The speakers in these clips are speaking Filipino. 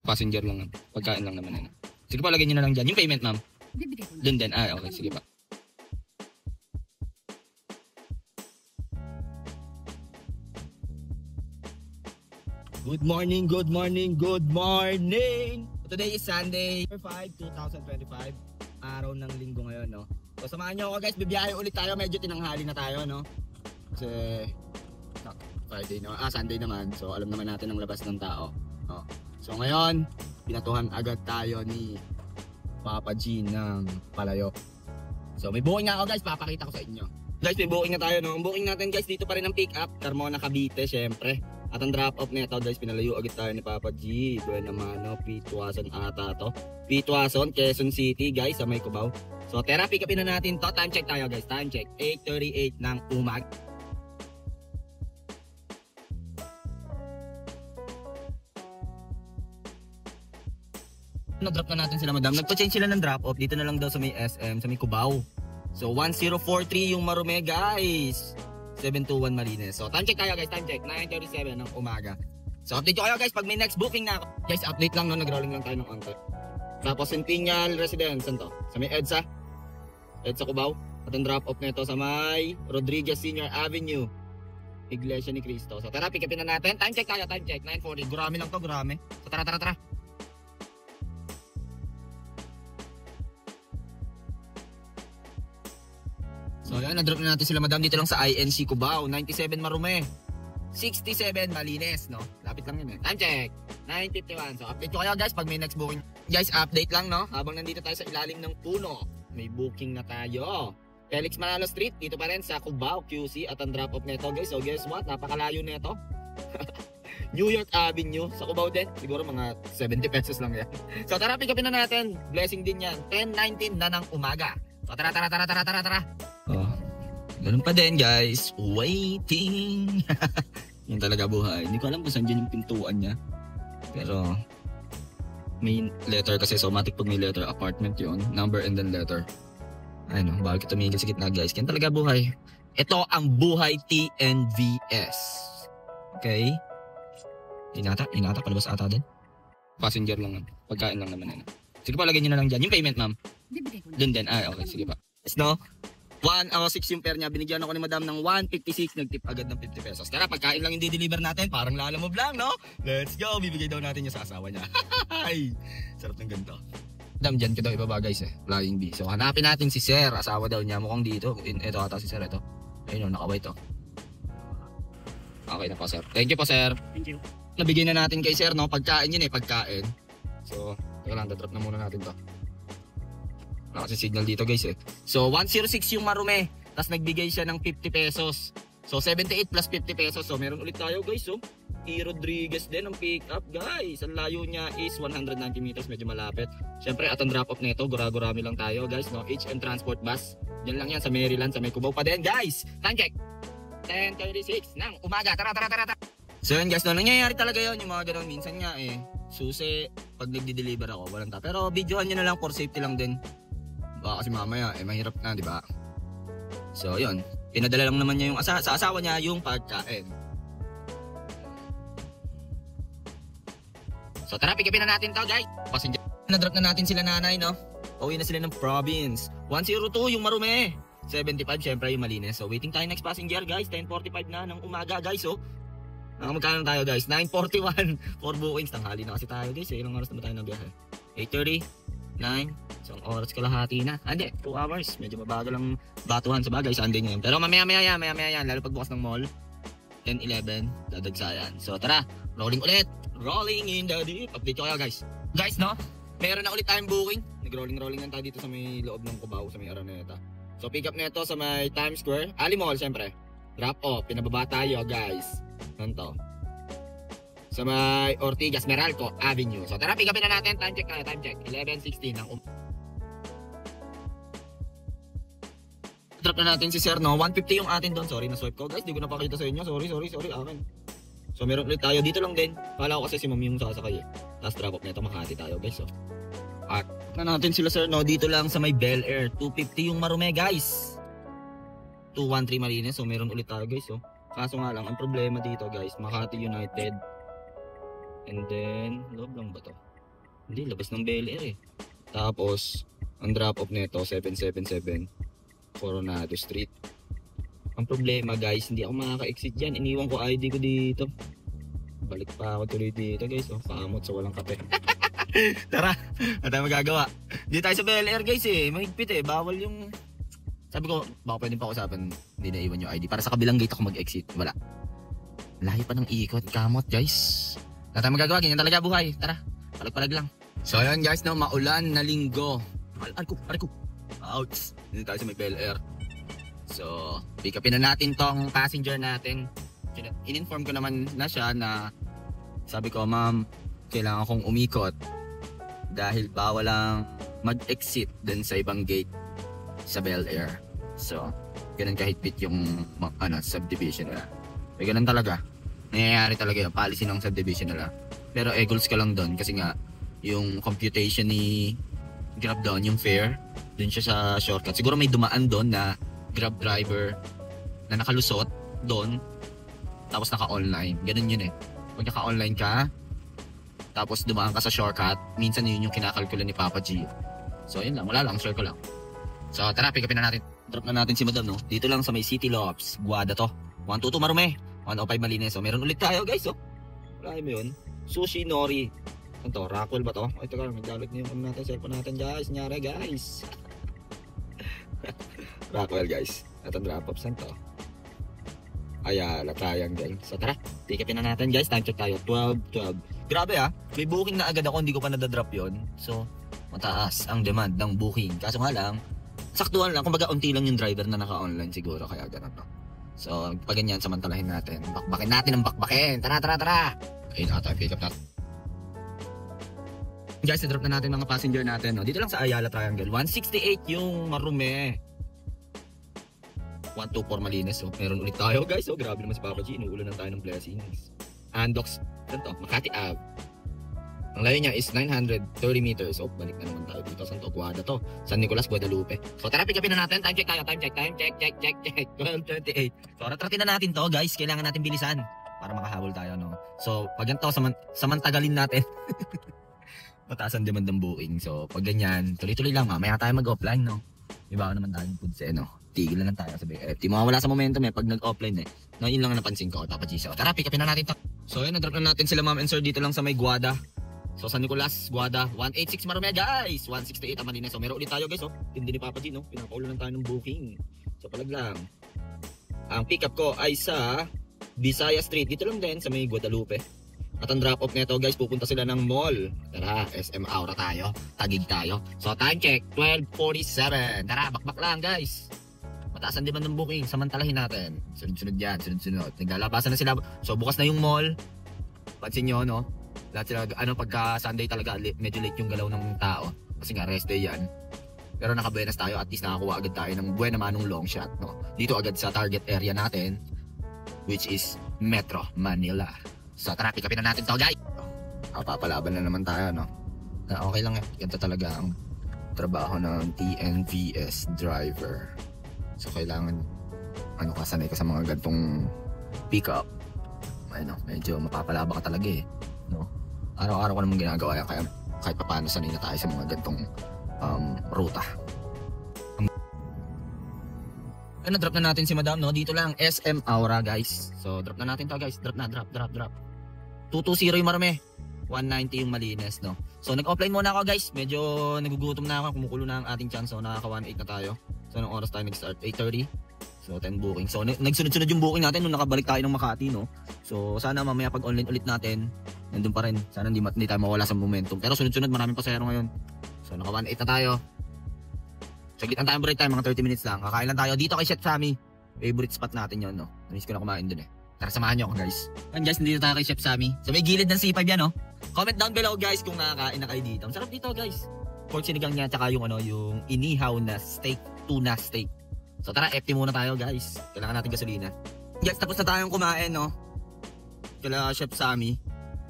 Passenger lang. Pagkain lang naman. Ano. Sige pa, lagyan nyo na lang dyan. Yung payment, ma'am. Doon din. Ah, okay. Sige pa. Good morning, good morning, good morning! Today is Sunday, 5, 2025. Araw ng linggo ngayon, no? So, samahan nyo ako guys, bibiyahe ulit tayo. Medyo tinanghali na tayo, no? Kasi, Friday naman, Sunday naman. So, alam naman natin ang labas ng tao. No? So, ngayon, pinatuhan agad tayo ni Papa G ng Palayok. So, may booking na ako guys, papakita ko sa inyo. Guys, may booking na tayo, no? Ang booking natin guys, dito pa rin ang pick up. Carmona, Cavite, syempre. At ang drop off nito guys, pinalayo agad tayo ni Papa G. Buena Mano, Pitwason ata to. Pitwason, Quezon City guys, sa may Cubao. So tara, pick upin na natin to. Time check tayo guys, time check. 8:38 ng umaga. Na-drop na natin sila madam. Nagpa-change sila ng drop off. Dito na lang daw sa may SM, sa may Cubao. So 1043 yung Marume guys. 721 Malines. So time check tayo guys, time check. 9:37 ng umaga. So update ko kayo guys pag may next booking na ako. Guys, update lang no, nag-rolling lang tayo ng onte. Tapos Centennial Residence, saan to? Sa may EDSA. EDSA Cubao. At ang drop off nito sa may Rodriguez Senior Avenue, Iglesia ni Cristo. So tara, pick upin na natin. Time check tayo, time check. 9:40. Gurami lang to, gurami. So tara. So yan, na-drop na natin sila madam dito lang sa INC Cubao. 97 Marume, 67 Malines, no? Lapit lang yun eh. Time check, 9:51. So update ko kayo guys pag may next booking. Guys, update lang no, habang nandito tayo sa ilalim ng puno, may booking na tayo. Felix Manalo Street, dito pa rin sa Cubao, QC. At ang drop off neto guys, so guess what, napakalayo neto. New York Avenue, sa Cubao din. Siguro mga 70 pesos lang yan. So tara, pick upin na natin. Blessing din yan, 10:19 na ng umaga. So tara. Oh, ganun pa din guys, waiting. Yun talaga buhay. Hindi ko alam kung saan dyan yung pintuan niya. Pero may letter kasi, so automatic pag may letter, apartment yun, number and then letter. Ayun, bawal ka tumigil sa gitna guys. Yan talaga buhay. Ito ang buhay TNVS. Okay? Inata, palabas ata din. Passenger lang, pagkain lang naman. Sige pa, lagyan nyo na lang dyan. Yung payment ma'am. Doon din, okay, sige pa. Yes, no? 106 yung pair niya. Binigyan ako ni madam ng 156. Nagtip agad ng 50 pesos. Tara, pagkain lang yung di-deliver natin. Parang lalamove lang, no? Let's go. Bibigay daw natin yung sa asawa niya. Sarap ng ganito. Madam, dyan ka daw ibaba guys eh. Flying bee. So hanapin natin si sir. Asawa daw niya. Mukhang dito. Ito ata si sir. Ito. Ayun o, nakaway to. Okay na po sir. Thank you po sir. Thank you. Nabigay na natin kay sir, no? Pagkain yun eh. Pagkain. So, teka lang. Dadrop na muna natin to. Kasi signal dito guys eh. So 106 yung Marume, tapos nagbigay siya ng 50 pesos. So 78 plus 50 pesos. So meron ulit tayo guys. So E. Rodriguez din ang pick up guys. Ang layo niya is 190 meters, medyo malapit. Syempre at ang drop off nito, gurami lang tayo guys, no? HM Transport Bus. Diyan lang yan sa Maryland, sa may Cubao pa din guys. Time check, 10:36 ng umaga. Tara. So yun guys, no, nangyayari talaga yun yung mga ganun. Minsan nga eh, susi pag nagdi-deliver ako, walang ta. Pero videohan nyo na lang for safety lang din. Baka kasi mamaya mahirap na, di ba? So yun, pinadala lang naman niya yung sa asawa niya yung pagkain. So tara, pick upin na natin to guys. Passenger. Na-drop na natin sila nanay, no? Pauwi na sila ng province. 102 yung Marume, 75 syempre yung Malines. So waiting tayo next passenger guys. 10:45 na ng umaga guys. So magkano tayo guys? 9:41 for bookings. Tanghali na kasi tayo guys. Ilang oras na ba tayo ng biyahe? 8:30, 9, isang oras kalahati na. Hindi, 2 hours. Medyo mabagal ang batuhan sa bagay. Sunday ngayon. Pero mamaya yan. Lalo pag bukas ng mall. 10, 11, dadagsayan. So tara, rolling ulit. Rolling in the deep. Update ko kayo guys. Guys, no? Meron na ulit tayong booking. Nag-rolling lang tayo dito sa may loob ng Cubao, sa may Araneta. So pick up nito sa may Times Square. Ali Mall, syempre. Drop off. Pinababa tayo guys. Nanto. Sa may Ortigas Meralco Avenue. So tara, pick upin na natin. Time check tayo, time check. 11:16 ng drop na natin si sir, no? 150 yung atin doon. Sorry, na-swipe ko guys. Di ko napakita sa inyo. Sorry. Akin. So meron ulit tayo dito lang din. Kala ko kasi si ma'am yung sasakay eh. Tapos drop off nito, Makati tayo guys. So at na natin sila sir, no? Dito lang sa may Bel Air. 250 yung Marume guys. 213 Malines. So meron ulit tayo guys. So kaso nga lang, ang problema dito guys, Makati United. And then, loob lang ba to? Hindi, labas ng Bel Air eh. Tapos, ang drop-off nito, 777 Coronado Street. Ang problema guys, hindi ako makaka-exit dyan. Iniwan ko ID ko dito. Balik pa ako tuloy dito guys. Oh, kamot sa walang kape. Tara, ano tayo magagawa? Hindi tayo sa Bel Air guys eh. Mahigpit eh. Bawal yung... Sabi ko, baka pwede pa usapan. Hindi na iwan yung ID. Para sa kabilang gate ako mag-exit. Wala. Lahi pa ng ikot. Kamot guys. Ano tayo magagawa? Ganyan talaga buhay. Tara, palag-palag lang. So ayun guys, no, maulan na linggo. Aray ko. Ouch. Hindi tayo sa may Bel Air. So, pick upin na natin tong passenger natin. In-inform ko naman na siya na sabi ko, ma'am, kailangan kong umikot dahil bawal lang mag-exit dun sa ibang gate sa Bel Air. So, ganun kahigpit yung subdivision nila. May ganun talaga. Nangyayari talaga yung policy ng subdivision nila. Pero goals ka lang dun kasi nga yung computation ni Grab doon, yung fare, dun siya sa shortcut. Siguro may dumaan doon na Grab driver na nakalusot doon tapos naka-online. Ganun yun eh. Pag naka-online ka tapos dumaan ka sa shortcut, minsan yun yung kinakalkula ni Papa G. So yun lang, wala lang, share ko lang. So tara, pick upin na natin. Drop na natin si Madam, no? Dito lang sa may City Lofts, Guada to. 122 Marume, 105 Malines. So meron ulit tayo guys, oh. Wala mo yun. Sushi Nori. Ano to? Rockwell ba to? Ito ka, magdalag na yung cellphone natin guys. Nyari guys. Rockwell guys. Ito drop-off saan to? Ayala, triangle. So tara, pick upin na natin guys. Time check tayo, 12. Grabe ah, may booking na agad ako, hindi ko pa nadadrop yon. So, mataas ang demand ng booking. Kaso nga lang, saktuhan lang, kumbaga unti lang yung driver na naka-online siguro, kaya ganun no. So, pag ganyan, samantalahin natin. Bakbakin natin ang bakbakin. Tara. Ayun ata, pick up natin. Guys, na-drop na natin mga passenger natin. No? Dito lang sa Ayala Triangle. 168 yung Marume. 124 Malines. So, meron ulit tayo guys. So, grabe naman si Papa G. Inuulan lang tayo ng blessings. Andox, to? Makati Ave. Ang layo niya is 930 meters. So, balik na naman tayo dito. Saan to? Guada to. San Nicolas, Guadalupe. So, tara, pick upin na natin. Time check tayo. Time check. 12:28. So, ratratin na natin to guys. Kailangan natin bilisan para makahabol tayo, no? So, pag ganito, samantagalin natin. Mataas ang demand ng booking. So, pag ganyan, tuloy-tuloy lang. Mamaya tayo mag-offline, no? Iba naman tayong foods, no? Tigil na lang tayo sa BFT. Mawawala sa momentum, pag nag-offline, No, yun lang ang napansin ko, Papa G. So, tara, pick upin na natin to. So, yun, na-drop na natin sila, ma'am and sir, dito lang sa may Guada. So, San Nicolas, Guada. 186 Marume, guys. 168 ang Malines. So, meron ulit tayo, guys, oh. Hindi ni Papa G, no? Pinapaulan tayo ng booking. So, palag lang. Ang pick up ko ay sa Bisaya Street. Dito lang din, sa may Guadalupe. At ang drop-off nito guys, pupunta sila ng mall. Tara, SM Aura tayo. Tagig tayo. So time check, 12:47. Tara, bakbak lang guys. Mataas ang demand ng booking. Samantalahin natin. Sunod-sunod yan, sunod-sunod. Naglalabasan na sila. So bukas na yung mall. Pansin nyo, no? Lahat sila, pagka Sunday talaga, medyo late yung galaw ng tao. Kasi nga, rest day yan. Pero naka-buenas tayo, at least nakakuha agad tayo ng buena manong long shot, no? Dito agad sa target area natin, which is Metro Manila. So tara, pick upin na natin to guys. Papalaban na naman tayo, no? Na okay lang yan. Ganito talaga ang trabaho ng TNVS driver. So kailangan sanay ka sa mga gantong pick up. Medyo mapapalaba ka talaga eh, no? Araw-araw ko naman ginagawa yan, kaya kahit paano sanay na tayo sa mga gantong ruta. Drop na natin si Madam, no? Dito lang, SM Aura, guys. So, drop na natin to, guys. Drop. 220 yung Marume. 190 yung Malines, no? So, nag-offline muna ako, guys. Medyo nagugutom na ako. Kumukulo na ang ating chance. So, nakaka-1.8 na tayo. So, anong oras tayo nag-start? 8:30. So, 10 booking. So, nagsunod-sunod yung booking natin nung nakabalik tayo ng Makati, no? So, sana mamaya pag online ulit natin, nandun pa rin. Sana hindi tayo mawala sa momentum. Pero sunod-sunod, maraming pasahero ngayon. So, naka-1.8 na tayo. Saglit ang time break time, mga 30 minutes lang. Kakain lang tayo dito kay Chef Sammy. Favorite spot natin yon, no? Namiss ko na kumain dun eh. Tara, samahan nyo ako guys. And guys, nandito tayo kay Chef Sammy. Sa may gilid ng C5 yan, no? Comment down below guys kung nakakain na kayo dito. Ang sarap dito guys. Pork sinigang niya, tsaka yung yung inihaw na steak, tuna steak. So tara, FT muna tayo guys. Kailangan natin gasolina. Guys, tapos na tayong kumain, no? Kala Chef Sammy.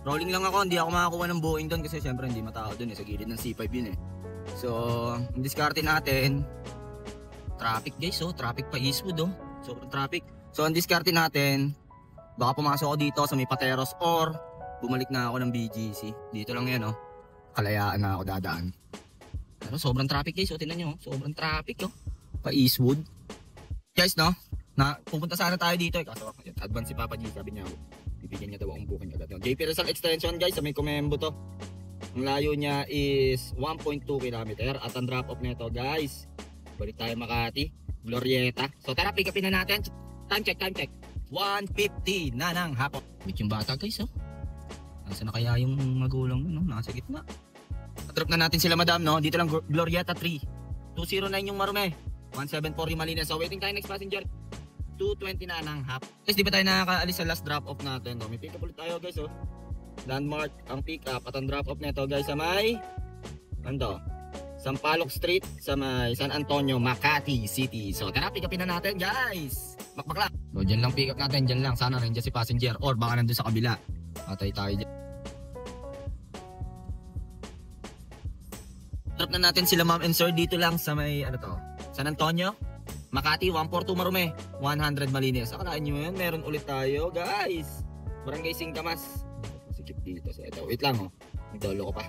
Rolling lang ako, hindi ako makakuha ng Boeing doon kasi syempre hindi matao doon eh. Sa gilid ng C5 yun eh. So, ang diskarte natin, traffic guys, oh. Traffic pa Eastwood, oh. Sobrang traffic. So, ang diskarte natin, baka pumasok ako dito sa may Pateros or bumalik na ako ng BGC. Dito lang yan, oh. kalayaan na ako dadaan. Pero sobrang traffic guys, so tingnan nyo, sobrang traffic pa Eastwood. Guys no, pupunta sana tayo dito kaso advance si Papa G, sabi niya bibigyan niya daw akong booking agad. JP Rizal Extension guys, sa may Comembo to. Ang layo niya is 1.2 km at ang drop off nito guys, balik tayo Makati, Glorieta. So tara, pick upin na natin. Time check 1:50 na ng hapon. Wait yung bata guys Nasaan na kaya yung magulang nasa gitna. Drop na natin sila madam no, dito lang Glorieta 3 209 yung Marume, 174 yung Malines. So waiting tayo next passenger, 2:20 na ng hap. Guys, di ba tayo nakakaalis sa last drop off natin May pick up ulit tayo guys Landmark ang pick up at ang drop off nito guys sa may Sampaloc Street sa may San Antonio, Makati City. So tara, pick upin na natin guys. Bakbak lang. So dyan lang pick up natin, dyan lang. Sana nandiyan si passenger or baka nandun sa kabila. Patay tayo dyan. Drop na natin sila ma'am and sir dito lang sa may San Antonio, Makati, 142 Marume, 100 Malines. Akalain nyo yan, meron ulit tayo guys. Barangay Singkamas. Sikip dito sa ito. Wait lang nagdolo ko pa.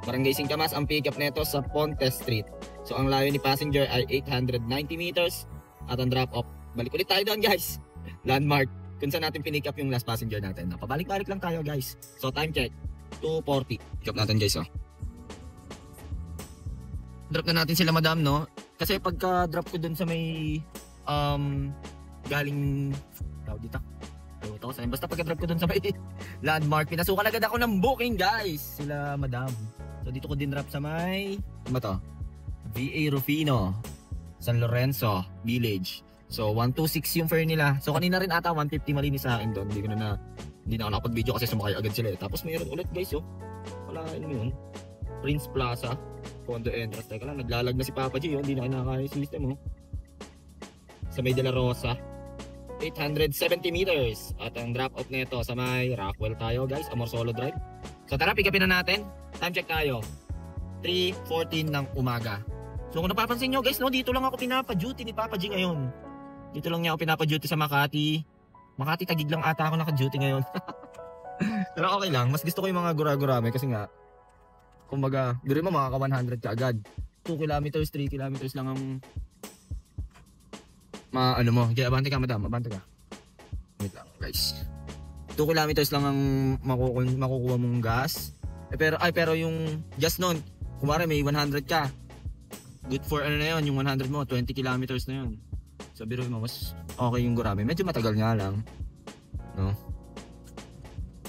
Barangay Singkamas ang pick up neto sa Ponte Street. So ang layo ni passenger ay 890 meters at ang drop off, balik ulit tayo doon guys. Landmark kung saan natin pinick up yung last passenger natin. Pabalik-balik lang tayo guys. So time check 2:40. Pick up natin guys Drop na natin sila madam no. Kasi pagka drop ko dun sa may galing dito. Basta pagka drop ko dun sa may Landmark, pinasukan agad ako ng booking guys. Sila madam. So dito ko din drop sa may VA Rufino, San Lorenzo Village. So 126 yung fare nila. So kanina rin ata 150 malinis sa akin doon. Hindi na ako nakapag-video kasi sumakay agad sila Tapos mayroon ulit guys wala yun. Prince Plaza Condo entrance. Teka lang, naglalag na si Papa G hindi na kinakaya yung system sa may De La Rosa, 870 meters at ang drop off nito sa may Rockwell tayo guys, Amorsolo Drive. So tara, pick upin na natin. Time check tayo 3:14 ng umaga. So kung napapansin nyo guys dito lang ako pinapa-duty ni Papa G ngayon. Dito lang niya ako pinapa-duty sa Makati. Tagig lang ata ako naka-duty ngayon. Pero okay lang, mas gusto ko yung mga gura-gurame kasi nga kumbaga, dito mo makaka 100 ka agad. 2 kilometers, 3 kilometers lang ang mo. Kaya abante ka madam, abante ka. Wait lang guys. 2 kilometers lang ang makukuha mong gas. Pero yung gas nun, kumare may 100 ka. Good for na yun, yung 100 mo, 20 kilometers na yun. So biro mo, mas okay yung gurame. Medyo matagal nga lang. No?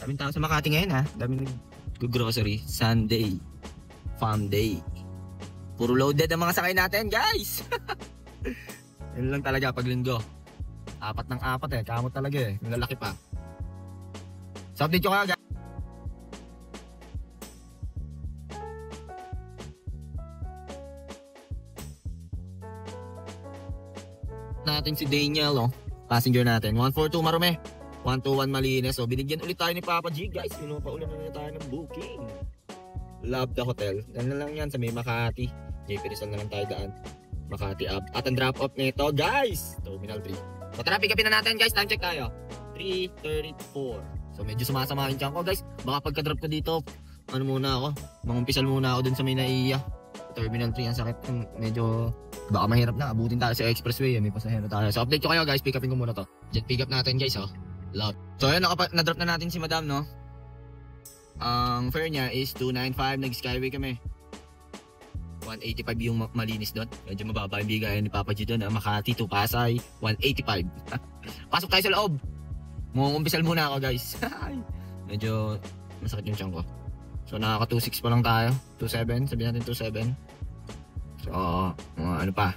Daming tao sa Makati ngayon daming grocery. Sunday, Farm Day. Puro loaded ang mga sakay natin guys. Yun lang talaga pag linggo. 4 ng 4 kamot talaga Malalaki pa. So update ko nga guys. Natin si Daniel passenger natin 142 Marume, 121 Malines. So binigyan ulit tayo ni Papa G guys. Pinupaulan na tayo ng booking. Love the hotel. Yan na lang yan sa may Makati. JP Rizal na lang tayo daan. Makati up. At ang drop off nito guys, Terminal 3. So tara, pick upin na natin guys. Time check tayo 3:34. So medyo sumasama yung tiyan ko guys. Baka pagka drop ko dito muna ako, mangumpisal muna ako dun sa may Naiya Terminal 3. Ang sakit, medyo baka mahirap na. Abutin tayo sa expressway, may pasahero tayo. So update ko kayo guys, pick upin ko muna to. Jet pick up natin guys Love. So ayun, na-drop na natin si madam no. Ang fare niya is 295. Nag-skyway kami. 185 yung Malinis doon. Medyo mababa yung bigayan ni Papa G doon. Makati to Pasay, 185. Pasok tayo sa loob. Mungumpisal muna ako guys. Medyo masakit yung tiyan ko. So nakaka 2.6 pa lang tayo. 2.7, sabihin natin 2.7. So ano pa,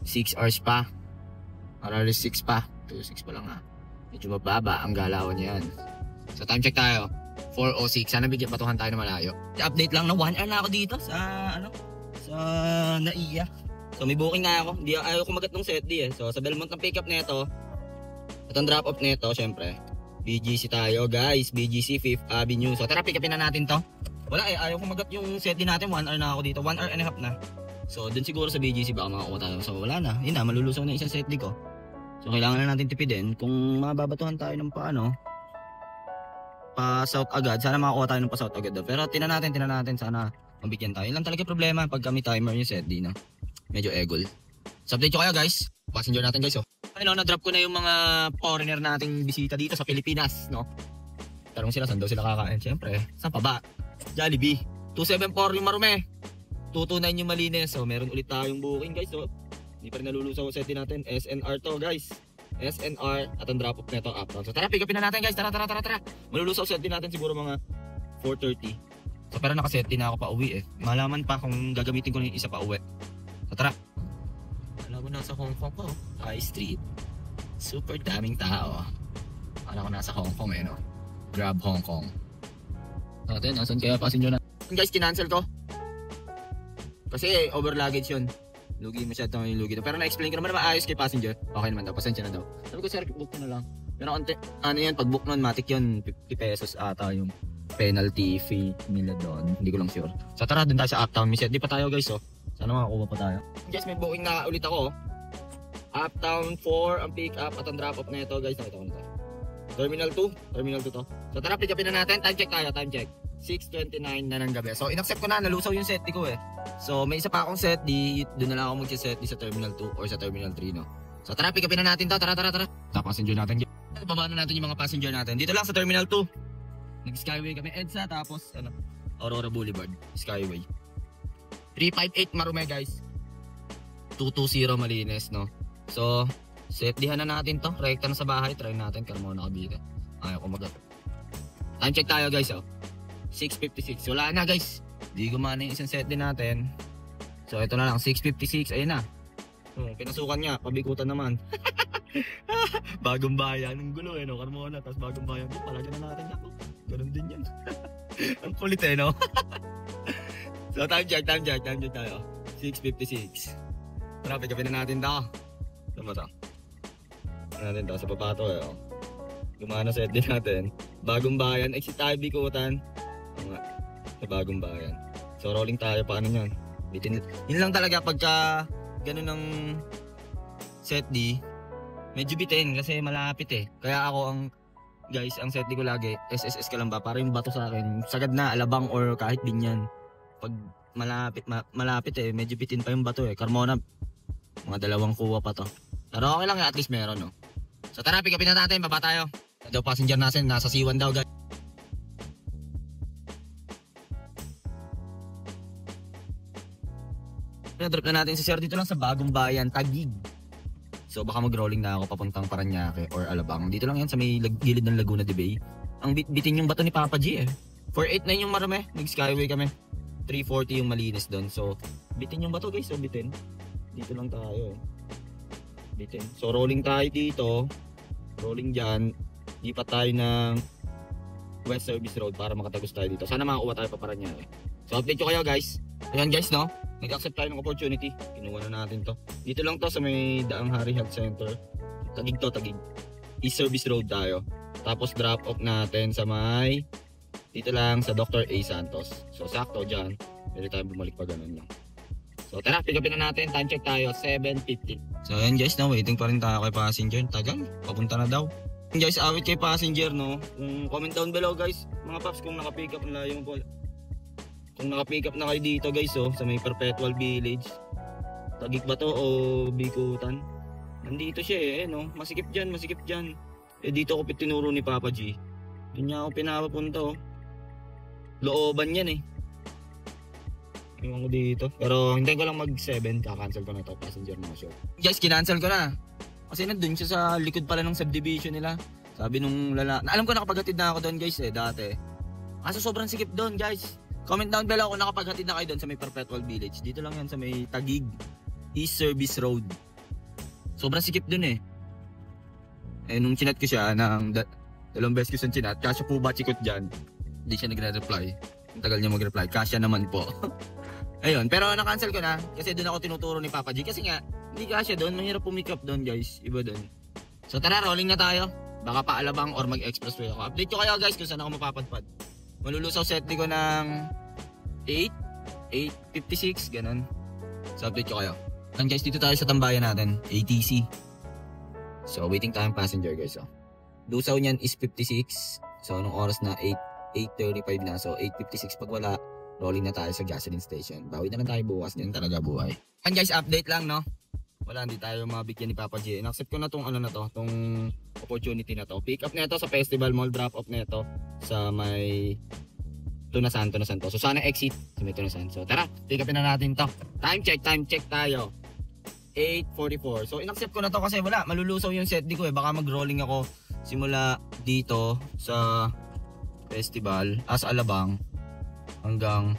6 hours pa. Around 6 pa. 2.6 pa lang Medyo mababa ang galawan niyan. So time check tayo 4:06. Sana bigyan patuhan tayo na malayo. Update lang na 1 hour na ako dito sa sa Naiya. So may booking na ako. Hindi ayaw kumagat ng set D So sa Belmont ang pick up nito. At ang drop off nito, syempre BGC tayo guys, BGC 5th Avenue. So tara, pick upin na natin to. Wala ayaw kumagat yung set D natin. 1 hour na ako dito, 1 hour and a half na. So dun siguro sa BGC baka makakuha tayo. So wala na, yun na, malulusaw na isang set D ko. So kailangan na natin tipidin kung mababatuhan tayo ng paano. pa-south agad. Sana makakuha tayo ng pa-south agad daw. Pero tinan natin. Sana mabigyan tayo. Yun lang talaga problema pag kami timer yung set D, no? Medyo egol. So update ko kayo guys. Passenger natin guys, oh. Ayun, na-drop ko na yung mga foreigner nating bisita dito sa Pilipinas, no? Tarong sila, saan daw sila kakain? Siyempre, saan pa ba? Jollibee. 274 yung Marume. 229 yung Malines. So meron ulit tayong booking guys, oh. Hindi pa rin nalulusaw sa set natin. SNR to guys. SNR at ang drop off nito uptown. So tara, pick upin na natin guys. Tara. Malulusaw set din natin siguro mga 4:30. So pero nakaset din na ako pa uwi eh. Malaman pa kung gagamitin ko na yung isa pa uwi. So tara. Alam ko nasa Hong Kong po. High Street. Super daming tao. Alam ko nasa Hong Kong eh, no? Grab Hong Kong. Natin, nasan kaya passenger na? Guys, kinancel ko. Kasi over luggage yun. Lugi masyado yung lugi. Pero na-explain ko naman na maayos kay passenger. Okay naman daw, pasensya na daw. Sabi ko, sir, book ko na lang. Pero ano yun, pag book nun, matik yun, 50 pesos ata yung penalty fee nila doon. Hindi ko lang sure. So tara, dun tayo sa Uptown. Miset, di pa tayo guys, oh. Sana makakuha pa tayo. Guys, may booking na ulit ako. Uptown 4 ang pick up at ang drop off na ito guys. Nakita ko na tayo. Terminal 2 to. So tara, pick upin na natin. Time check tayo, time check. 6:29 na ng gabi. So inaccept ko na, nalusaw yung set ko eh. So may isa pa akong set di, doon na lang ako mag-set di sa Terminal 2 or sa Terminal 3, no. So tara, pick upin na natin to. Tara. Sa passenger natin. Baba na natin yung mga passenger natin. Dito lang sa Terminal 2. Nag-Skyway kami EDSA tapos ano, Aurora Boulevard, Skyway. 358 Marume guys. 220 Malines, no. So set dihan na natin to. Rekta na sa bahay, try natin Carmona Cavite. Ayaw ko mag-up. Time check tayo guys, oh. 6:56. Wala na guys. Di gumana yung isang set din natin. So ito na lang, 6:56. Ayun na. Pinasukan niya, pabikutan naman. Bagong bayan, ang gulo eh, no? Carmona, tapos bagong bayan. Palagyan na natin ako. Ganun din yan. Ang kulit eh, no? So time check tayo. 6:56. Tara, pick upin na natin to. Saan ba to? Natin to, sa baba to eh, oh. Gumana set din natin. Bagong bayan, exit tayo bikutan. Nga, sa bagong bayan. So rolling tayo, paano yan? Bitin. Yun lang talaga pagka ganun ng set D, medyo bitin kasi malapit eh. Kaya ako ang ang set D ko lagi, SSS ka lang ba? Para yung bato sa akin, sagad na, alabang or kahit binyan. Pag malapit eh, medyo bitin pa yung bato eh. Carmona, mga 2 kuha pa to. Pero okay lang at least meron, no? So tara, pick upin na natin, baba tayo. Daw passenger natin, nasa C1 daw guys. Drop na natin si sir dito lang sa bagong bayan, Taguig. So baka mag-rolling na ako papuntang Paranaque or Alabang. Dito lang yan sa may gilid ng Laguna de Bay. Ang bitin yung bato ni Papa G eh. 489 yung Marume, nag-Skyway kami. 340 yung Malines doon. So bitin yung bato guys, so bitin. Dito lang tayo. Bitin. So rolling tayo dito. Rolling dyan. Lipat tayo ng West Service Road para makatagos tayo dito. Sana makakuha tayo pa Paranaque. So update ko kayo guys. Ayan guys, no? Nag-accept tayo ng opportunity. Kinuha na natin to. Dito lang to sa may Daang Hari Health Center. Taguig to, Taguig. East Service Road tayo. Tapos drop off natin sa may dito lang sa Dr. A. Santos. So sakto dyan. Pwede tayo bumalik pa ganun lang. So tara, pick upin na natin. Time check tayo, 7:50. So ayan guys, no? Waiting pa rin tayo kay passenger. Tagal, papunta na daw. Guys, awit kay passenger, no? Comment down below guys. Mga paps kung naka-pick up na yung kung naka-pick up na kayo dito guys, oh, sa may Perpetual Village. Taguig ba to o Bikutan? Nandito siya eh, no? Masikip dyan. Eh dito ako tinuro ni Papa G. Hindi niya ako pinapapunta, oh. Looban yan eh. Iwan ko dito. Pero hintayin ko lang mag-7, kakancel ko na ito, passenger na show. Guys, kinancel ko na. Kasi nandun siya sa likod pala ng subdivision nila. Sabi nung alam ko nakapaghatid na ako doon guys eh, dati. Kaso sobrang sikip doon guys. Comment down below kung nakapaghatid na kayo doon sa may Perpetual Village. Dito lang yan sa may Taguig, East Service Road. Sobrang sikip doon eh. Eh nung chinat ko siya, dalawang beses ko siyang chinat, kasya po ba chikot dyan? Hindi siya nagre-reply. Ang tagal niya mag-reply, kasya naman po. Ayun, pero na-cancel ko na kasi doon ako tinuturo ni Papa G. Kasi nga, hindi kasya doon, mahirap pumikap doon guys, iba doon. So tara, rolling na tayo. Baka pa Alabang or mag-expressway ako. Update ko kayo guys kung saan ako mapapadpad. Malulusaw set ko ng 8:56, ganun. So update ko kayo. And guys, dito tayo sa tambayan natin, ATC. So waiting time passenger guys. So lusaw niyan is 56. So, anong oras na? 8:35 na. So, 8:56 pag wala, rolling na tayo sa gasoline station. Bawi na lang tayo bukas. Yan talaga buhay. And guys, update lang, no? Wala, hindi tayo mabigyan ni Papa G. In-accept ko na tong ano na to, tong opportunity na to. Pick up na ito sa Festival Mall, drop off na ito sa may Tunasan to. So sana exit sa may Tunasan. So tara, pick upin na natin to. Time check tayo. 8:44. So in-accept ko na to kasi wala, malulusaw yung set di ko eh. Baka mag-rolling ako simula dito sa Festival as Alabang hanggang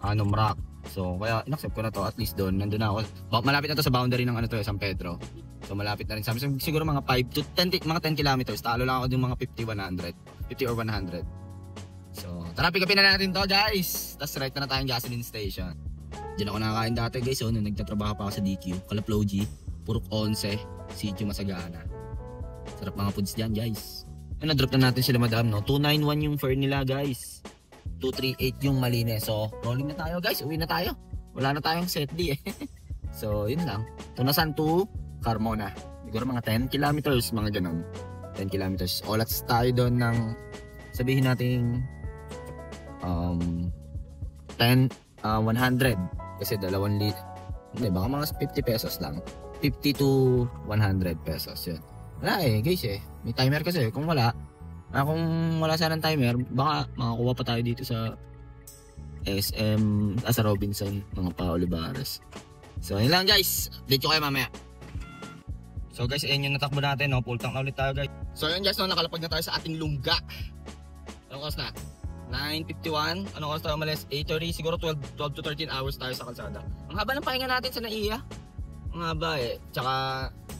Mrak. So kaya in-accept ko na to, at least doon nandun na ako. Malapit na to sa boundary ng ano to, San Pedro. So malapit na rin sa amin. So, siguro mga 5 to 10 kilometers. Talo lang ako yung mga 50 or 100. So tara, pick upin na natin to guys. Tapos right na tayong gasoline station. Diyan ako nakakain dati guys. So nung nagtatrabaho pa ako sa DQ, Kalaplogy, Purok 11, Sitio Masagana. Sarap mga foods dyan guys. Na-drop na natin sila madam, no? 291 yung fare nila guys. 238 yung Malines. So, rolling na tayo guys. Uwi na tayo. Wala na tayong set D eh. So, yun lang. Tunasan to Carmona. Siguro mga 10 kilometers, mga ganun. 10 kilometers. Olats tayo doon ng, sabihin natin, 100. Kasi 2 lit. Hindi, baka mga 50 pesos lang. 50 to 100 pesos. Yun. Wala eh, guys eh. May timer kasi. Kung wala sanang timer, baka makakuha pa tayo dito sa SM, sa Robinson, mga pa Olivares. So, yun lang guys. Update ko kayo mamaya. So guys, ayun yung natakbo natin, no? Full tank na ulit tayo guys. So yun guys, no? Nakalapag na tayo sa ating lungga. Anong oras na? 9:51. Anong oras tayo umalis? 8:30. Siguro 12 to 13 hours tayo sa kalsada. Ang haba ng pahinga natin sa NAIA. Ang haba eh. Tsaka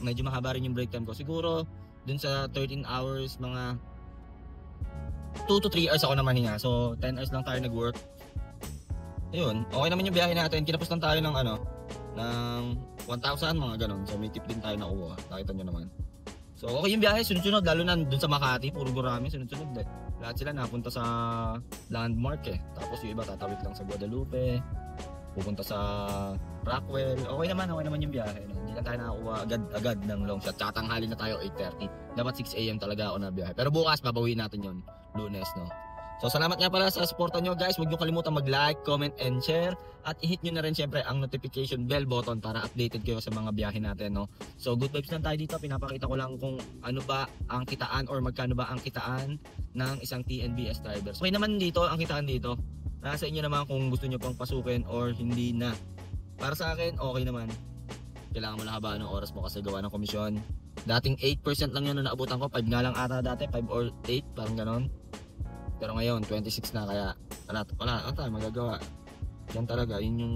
medyo mahaba rin yung break time ko. Siguro dun sa 13 hours, mga 2 to 3 hours ako naman hinga. So 10 hours lang tayo nag-work. Ayun, okay naman yung biyahe natin. Kinapos lang tayo ng ng 1,000, mga ganon. So may tip din tayo nakuha. Nakita nyo naman. So okay yung biyahe, sunod-sunod. Lalo na dun sa Makati, puro gurami, sunod-sunod eh. Lahat sila napunta sa landmark eh. Tapos yung iba tatawid lang sa Guadalupe, pupunta sa Rockwell. Okay naman yung biyahe. No? Hindi lang tayo nakakuha agad ng long shot. Tsaka tanghali na tayo 8:30. Dapat 6 AM talaga ako na biyahe. Pero bukas babawiin natin yon, Lunes, no. So salamat nga pala sa suporta nyo guys. Huwag nyo kalimutan mag-like, comment, and share. At i-hit nyo na rin syempre ang notification bell button para updated kayo sa mga biyahe natin, no. So good vibes lang tayo dito. Pinapakita ko lang kung ano ba ang kitaan or magkano ba ang kitaan ng isang TNBS driver. So, okay naman dito, ang kitaan dito. Nasa inyo naman kung gusto nyo pang pasukin or hindi na. Para sa akin, okay naman. Kailangan mo lang habaan ng oras mo kasi gawa ng komisyon. Dating 8% lang yun na naabutan ko. 5 nga lang ata dati, 5 or 8, parang ganon. Pero ngayon, 26 na, kaya wala tayo magagawa. Yan talaga, yun yung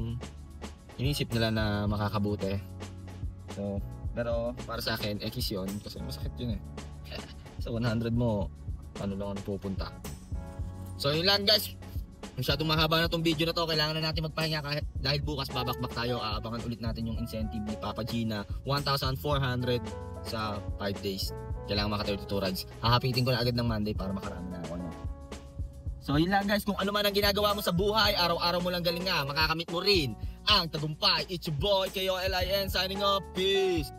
inisip nila na makakabuti. So, pero para sa akin, X yun, kasi masakit yun eh. Sa 100 mo, ano lang ang pupunta. So yun lang guys, masyadong mahaba na tong video na to. Kailangan na natin magpahinga kahit dahil bukas babakbak tayo. Aabangan ulit natin yung incentive ni Papa G na 1,400 sa 5 days. Kailangan maka 32 rides. Hahapitin ko na agad ng Monday para makarami na ako, no? So yun lang guys, kung ano man ang ginagawa mo sa buhay, araw-araw mo lang galing nga, makakamit mo rin ang tagumpay. It's your boy, KOLIN, signing off. Peace!